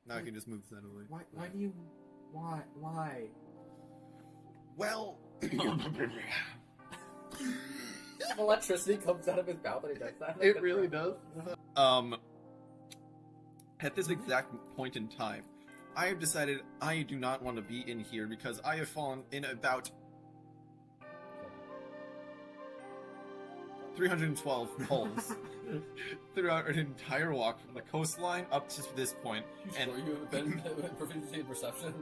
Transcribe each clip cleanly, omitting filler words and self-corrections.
Now I can just move steadily. Why do you... Why? Well... Electricity comes out of his mouth when he does that. It really does. At this exact point in time, I have decided I do not want to be in here because I have fallen in about 312 holes throughout an entire walk from the coastline up to this point. And you have been proficiency in perception?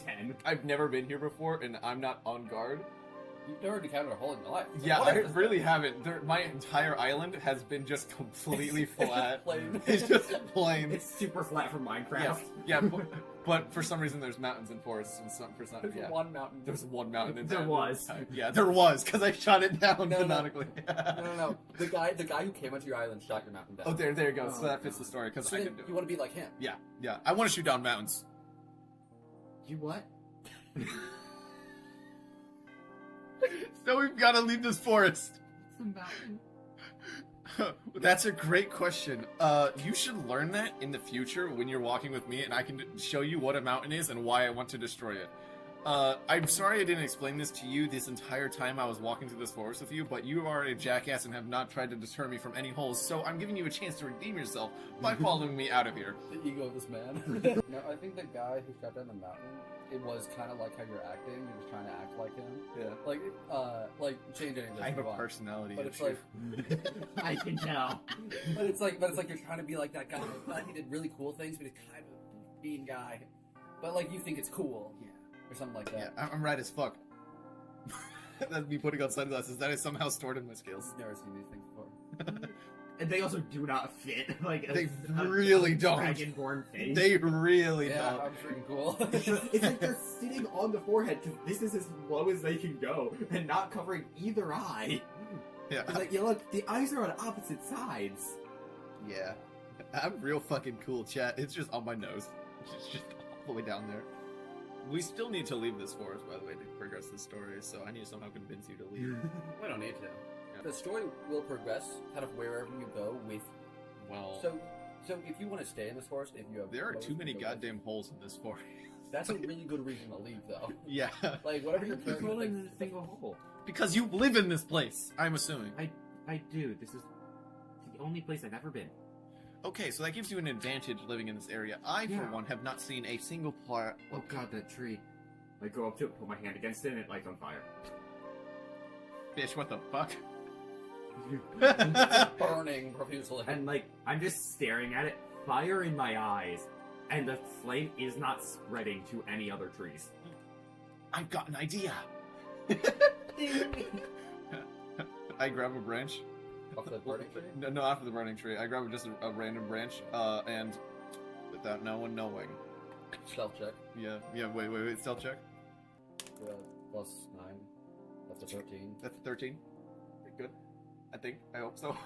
10. I've never been here before, and I'm not on guard. You've never encountered a hole in your life. Yeah, I really haven't. My entire island has been just completely flat. Plain. It's just plain. It's super flat from Minecraft. Yeah, but for some reason there's mountains and forests and some. There's one mountain. There's one mountain. There was. Yeah, there was, because I shot it down canonically. No. The guy who came onto your island shot your mountain down. Oh, there you go. So that fits the story, because so I can do it. You want to be like him. Yeah. I want to shoot down mountains. You what? So we've got to leave this forest. It's a mountain. That's a great question. You should learn that in the future when you're walking with me, and I can show you what a mountain is and why I want to destroy it. I'm sorry I didn't explain this to you this entire time I was walking through this forest with you, but you are a jackass and have not tried to deter me from any holes, so I'm giving you a chance to redeem yourself by following me out of here. The ego of this man. No, I think the guy who shot down the mountain, it was kind of like how you're acting. You're just trying to act like him. Yeah. Like change anything. I have a personality But it's issue. like, I can tell. but it's like you're trying to be like that guy. But he did really cool things, but he's kind of a mean guy. But like you think it's cool. Yeah. Or something like that. Yeah, I'm right as fuck. That's me putting on sunglasses. That is somehow stored in my scales. I've never seen these things before. And they also do not fit. Like They really don't. Dragonborn face. They really Yeah, don't. I'm freaking cool. It's like they're sitting on the forehead because this is as low as they can go and not covering either eye. Yeah. It's like, look, the eyes are on opposite sides. Yeah. I'm real fucking cool, chat. It's just on my nose. It's just all the way down there. We still need to leave this forest, by the way, to progress the story, so I need to somehow convince you to leave. We don't need to. Yeah. The story will progress kind of wherever you go with... Well, So if you want to stay in this forest, if you have... there are motives too to many go goddamn holes in this forest. with, That's a really good reason to leave, though. Yeah. Like, whatever your character... Controlling Like, the single hole. Because you live in this place, I'm assuming. I do. This is the only place I've ever been. Okay, so that gives you an advantage living in this area. I, for one, have not seen a single player... Oh god, that tree. I go up to it, put my hand against it, and it lights on fire. Bitch, what the fuck? burning profusely. And like, I'm just staring at it, fire in my eyes, and the flame is not spreading to any other trees. I've got an idea! I grab a branch. Off the burning tree? No, after the burning tree. I grab just a random branch, and without no one knowing. Stealth check. Yeah, wait, stealth check. +9. That's a 13. That's a 13. Good. I think. I hope so.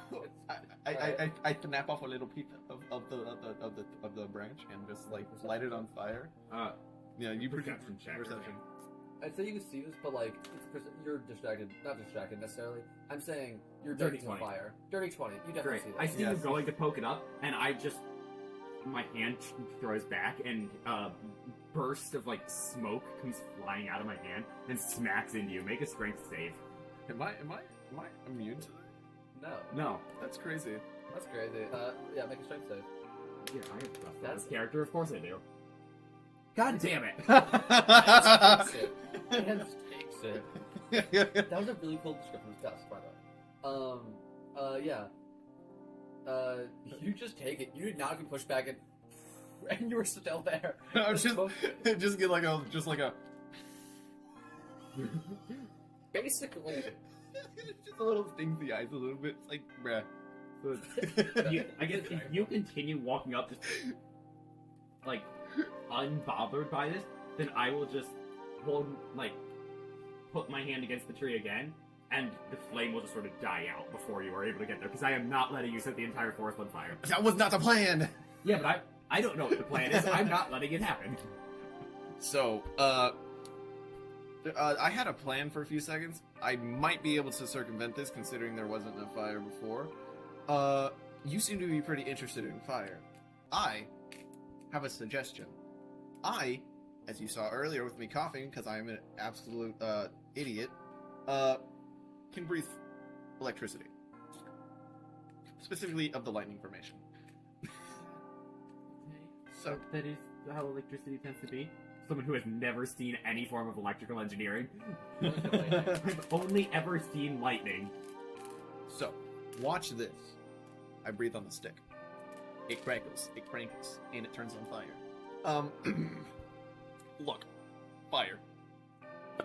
I snap off a little piece of the branch and just like light it on fire. Yeah, you Perception check. Perception. I'd say you can see this, but like you're distracted. Not distracted necessarily. I'm saying you're Dirty dirty to 20. fire. Dirty 20. You definitely Great. see I this. see Yes. you going to poke it up, and I just... My hand throws back, and a burst of, like, smoke comes flying out of my hand and smacks into you. Make a strength save. Am I immune to that? No. No. That's crazy. That's crazy. Yeah, make a strength save. Yeah, I have stuff. That's- That's character, of course I do. God damn it! And just takes it. That was a really cool description of Gus, by the way. Yeah. You just take it. You did not get pushed back, and you were still there. I'm just get like a Basically. just a little stings the eyes a little bit. It's like, bruh. I guess if you continue walking up, just like unbothered by this, then I will just put my hand against the tree again, and the flame will just sort of die out before you are able to get there. Because I am not letting you set the entire forest on fire. That was not the plan. Yeah, but I don't know what the plan is. I'm not letting it happen. So, I had a plan for a few seconds. I might be able to circumvent this, considering there wasn't a fire before. You seem to be pretty interested in fire. I have a suggestion. I, as you saw earlier with me coughing, because I'm an absolute idiot, can breathe electricity. Specifically of the lightning formation. So that is how electricity tends to be. Someone who has never seen any form of electrical engineering. I've only ever seen lightning. So, watch this. I breathe on the stick. It crackles, and it turns on fire. Look. Fire.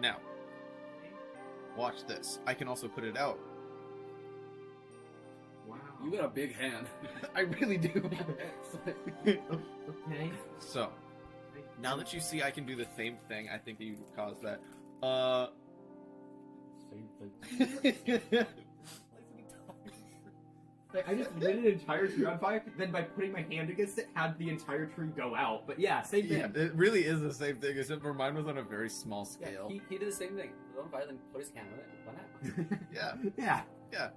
Now, watch this. I can also put it out. Wow. You got a big hand. I really do. Okay. So, now that you see I can do the same thing, I think that you caused that. Same thing. Like, I just lit an entire tree on fire, then by putting my hand against it, had the entire tree go out. But yeah, same thing. Yeah, it really is the same thing, except for mine was on a very small scale. Yeah, he did the same thing. He was on fire, then put his hand on it, and went out. Yeah. Yeah.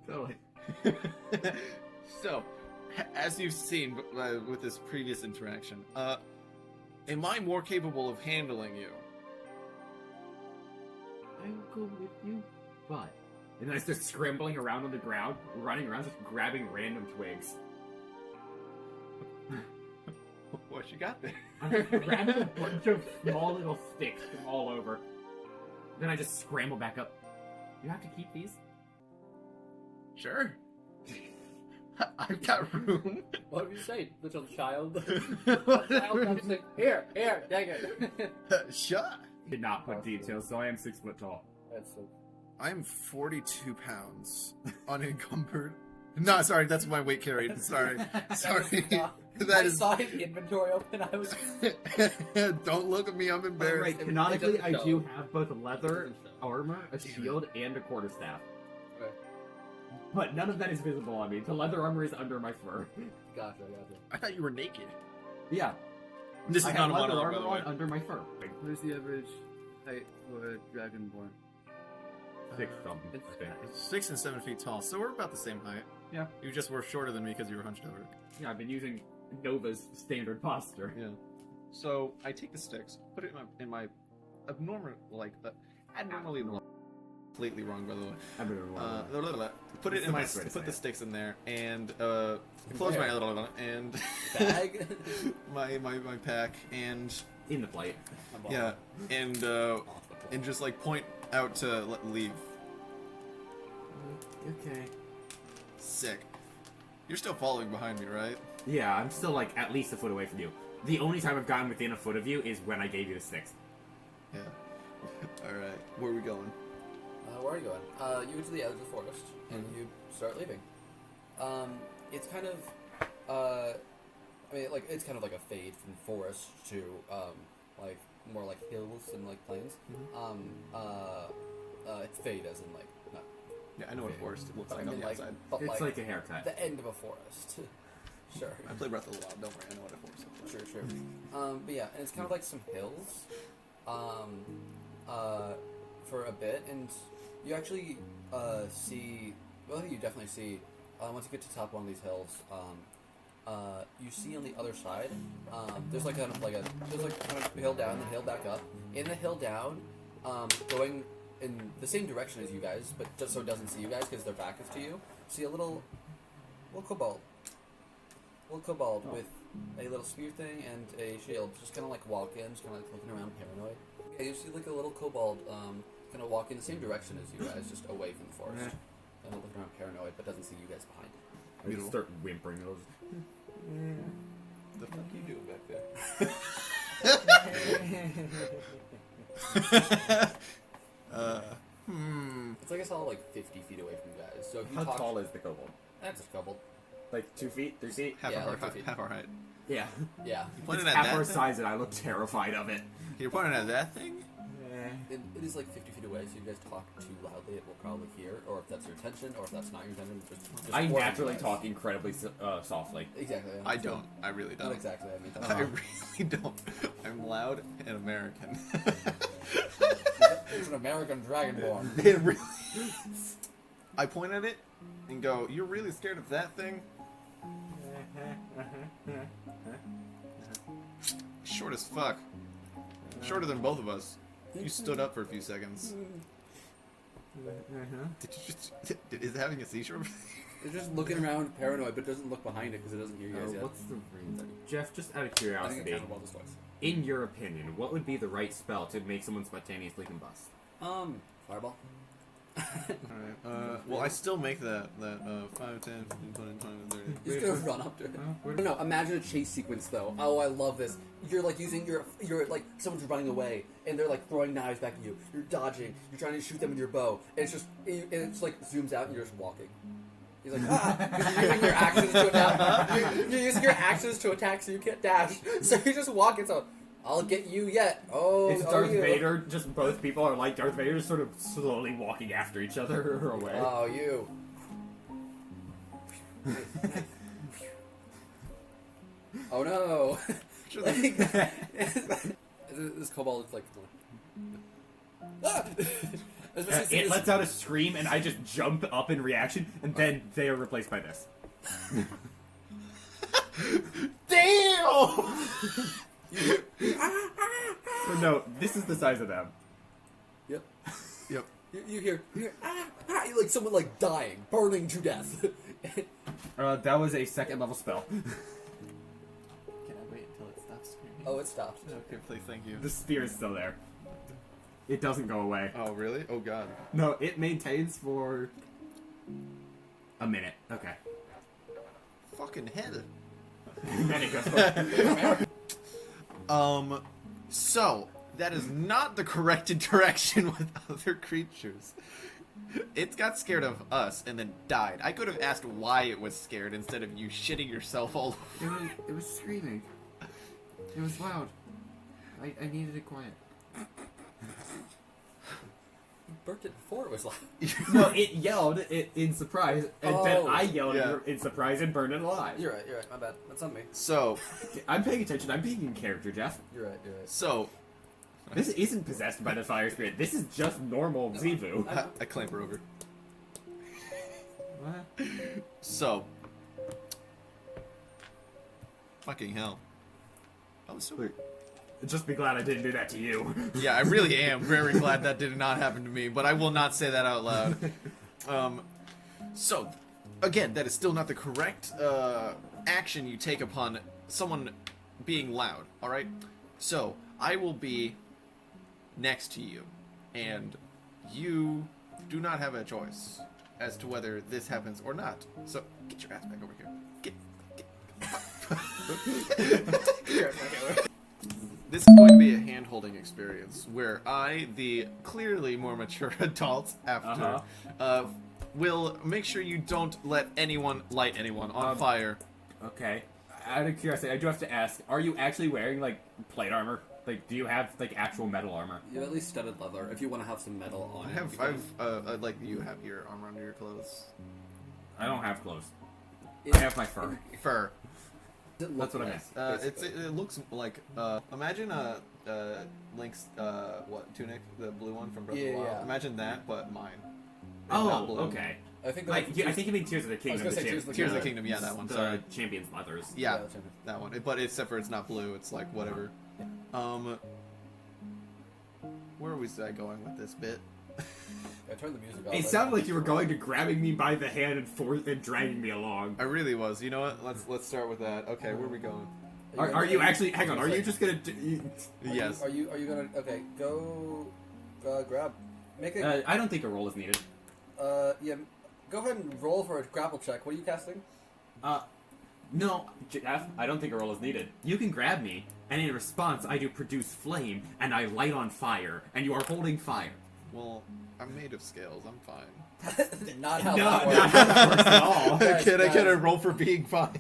Totally. So, as you've seen with this previous interaction, am I more capable of handling you? I will go with you, but... And then I start scrambling around on the ground, running around, just grabbing random twigs. What you got there? I'm just grabbing a bunch of small little sticks from all over. Then I just scramble back up. You have to keep these? Sure. I've got room. What have you say, little child? Child comes and says, here, dang it. Shut. Did not put details, so I am 6 foot tall. That's so... I'm 42 pounds, unencumbered. No, sorry, that's my weight carried. Sorry. Sorry. I saw his inventory open, I was... Don't look at me, I'm embarrassed. Right, canonically, I do have both leather, armor, a shield, and a quarterstaff. Okay. But none of that is visible on me. The leather armor is under my fur. Gotcha. I thought you were naked. Yeah. This I is have not a leather monologue, by armor the way. on under my fur. What is the average height for a dragonborn? 6 something. It's I think. 6 and 7 feet tall, so we're about the same height. Yeah. You just were shorter than me because you were hunched over. Yeah, I've been using Nova's standard posture. Yeah. So I take the sticks, put it in my abnormal, abnormally long. Completely wrong, by the way. I mean, Put it It's in the my best way to put say the it. sticks in there and close my and Bag? my pack and in the plate. yeah and just like point out to leave. Okay. Sick. You're still following behind me, right? Yeah, I'm still like at least a foot away from you. The only time I've gotten within a foot of you is when I gave you the sticks. Yeah. All right. Where are we going? Where are you going? You go to the edge of the forest, and you start leaving. It's kind of, it's kind of like a fade from forest to, like, more like hills and, like, plains. It's fade as in, like, not... Yeah, I know what a forest looks But like I on mean, the like, outside. but, It's like a haircut. the end of a forest. Sure. I play Breath of the Wild. Don't worry, I know what a forest looks like. True. But yeah, and it's kind of like some hills, for a bit, and you actually see. Well, you definitely see. Once you get to the top of one of these hills, you see on the other side. There's like kind of a hill down, then hill back up. In the hill down, going in the same direction as you guys, but just so it doesn't see you guys because their back is to you. See a little kobold. With a little spear thing and a shield, just kind of like walk in, just kind of like looking around paranoid. Yeah, you see like a little kobold kind of walk in the same direction as you guys, just away from the forest. Kind of looking around paranoid, but doesn't see you guys behind. I just start whimpering. It'll The fuck are you doing back there? It's like I saw like 50 feet away from you guys. So if you How talk, tall is the kobold? that's a kobold. Like 2 feet, 3 feet? Half, Yeah, our like 2 height, feet. half our height. Yeah. Yeah, Pointing It's at half our that thing? size, and I look terrified of it. You're pointing at that thing? it is like 50 feet away. So if you guys talk too loudly, it will probably hear. Or if that's your intention, or if that's not your intention, just I warn you naturally guys. talk incredibly softly. Exactly. I don't. I really Not don't. exactly. I mean, I really don't. I'm loud and American. it's an American Dragonborn. It really is. I point at it and go, "You're really scared of that thing?" short as fuck. Shorter than both of us. You stood up for a few seconds. Did you just... Is it having a seizure? It's just looking around paranoid, but doesn't look behind it because it doesn't hear you guys yet. What's the range? Jeff, just out of I think it curiosity, counted well this twice. in your opinion, what would be the right spell to make someone spontaneously combust? Fireball. Alright, well, I still make that 5, 10, 15, 20, 30. You're just gonna run up to it. No, imagine a chase sequence though. Oh, I love this. You're like using you're like someone's running away and they're like throwing knives back at you. You're dodging. You're trying to shoot them with your bow. And it's like zooms out and you're just walking. He's like, you're using your actions to attack. You're using your actions to attack, so you can't dash. So you're just walking. So I'll get you yet. Oh, It's Darth you. Vader, just both people are like Darth Vader, just sort of slowly walking after each other away. Oh, you. Oh no. This kobold looks like. Ah! It lets out a scream, and I just jump up in reaction, and then they are replaced by this. Damn! So no, this is the size of them. Yep. Yep. You hear you're like someone like dying, burning to death. That was a second level spell. Can I wait until it stops screaming? Oh, it stopped. Okay, please, thank you. The spear is still there. It doesn't go away. Oh, really? Oh, God. No, it maintains for a minute. Okay. Fucking hell. Then it goes away. So, that is not the correct interaction with other creatures. It got scared of us and then died. I could have asked why it was scared instead of you shitting yourself all over. It was screaming. It was loud. I needed it quiet. You burnt it before it was loud. No, it yelled in surprise, and then Oh, I yelled yeah. in surprise and burned it alive. You're right. My bad. That's on me. So, I'm paying attention. I'm being in character, Jeff. You're right. so, This isn't possessed by the fire spirit. This is just normal Zivu. I clamber over. What? So, fucking hell. Oh, so weird. Just be glad I didn't do that to you. Yeah, I really am very glad that did not happen to me, but I will not say that out loud. So, again, that is still not the correct action you take upon someone being loud, alright? So, I will be next to you, and you do not have a choice as to whether this happens or not. So, get your ass back over here. Get your ass back over. This is going to be a hand-holding experience where I, the clearly more mature adult after, will make sure you don't let anyone light anyone on fire. Okay. Out of curiosity, I do have to ask, are you actually wearing, like, plate armor? Like, do you have, like, actual metal armor? You have at least studded leather if you want to have some metal on it. I'd like you have your armor under your clothes. I don't have clothes. It- I have my fur. Fur. That's what I meant. It looks like, imagine Link's, tunic, the blue one from Breath of the Wild. Yeah. Imagine that, but mine. And not Oh, blue. okay. I think. I think you mean Tears of the Kingdom. gonna say Tears of the Tears of the Kingdom, yeah, that one, The sorry. Champion's Mothers. Yeah, that's right. that one. But except for it's not blue, it's like whatever. Where was I going with this bit? I turned the music off. It sounded like you were going to grabbing me by the hand and dragging me along. I really was. You know what? Let's start with that. Okay, where are we going? Are you actually? Hang on. Are you just gonna? Yes. Are you gonna? Okay, go. Grab. Make it. I don't think a roll is needed. Yeah. Go ahead and roll for a grapple check. What are you casting? No, Jeff, I don't think a roll is needed. You can grab me, and in response, I do produce flame, and I light on fire, and you are holding fire. Well, I'm made of scales. I'm fine. Not how No, that not works. how that works at all. Guys, Can I guys. roll for being fine?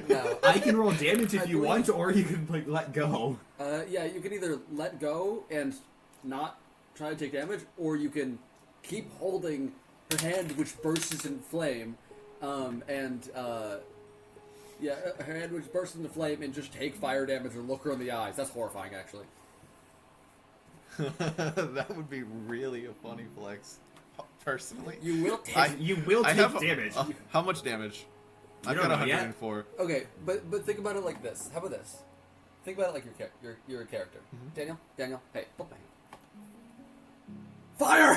No. I can roll damage if I you believe- want, or you can like let go. Yeah, you can either let go and not try to take damage, or you can keep holding her hand, which bursts in flame, yeah, her hand which bursts into flame, and just take fire damage or look her in the eyes. That's horrifying, actually. That would be really a funny flex. Personally, You will take. You will I take have damage. How much damage? I've don't got know yet. 104. Okay, but think about it like this. How about this? Think about it like you're a character. Mm-hmm. Daniel, hey, hold my hand. Fire!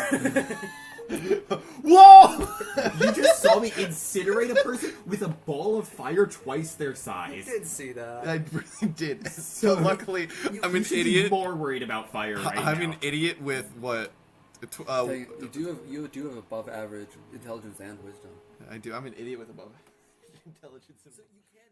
Whoa! You just saw me incinerate a person with a ball of fire twice their I size. did see that. I really did. So luckily, I'm You an should be idiot. more worried about fire right I'm now. an idiot with what? You do have above average intelligence and wisdom. I do. I'm an idiot with above intelligence. So you can't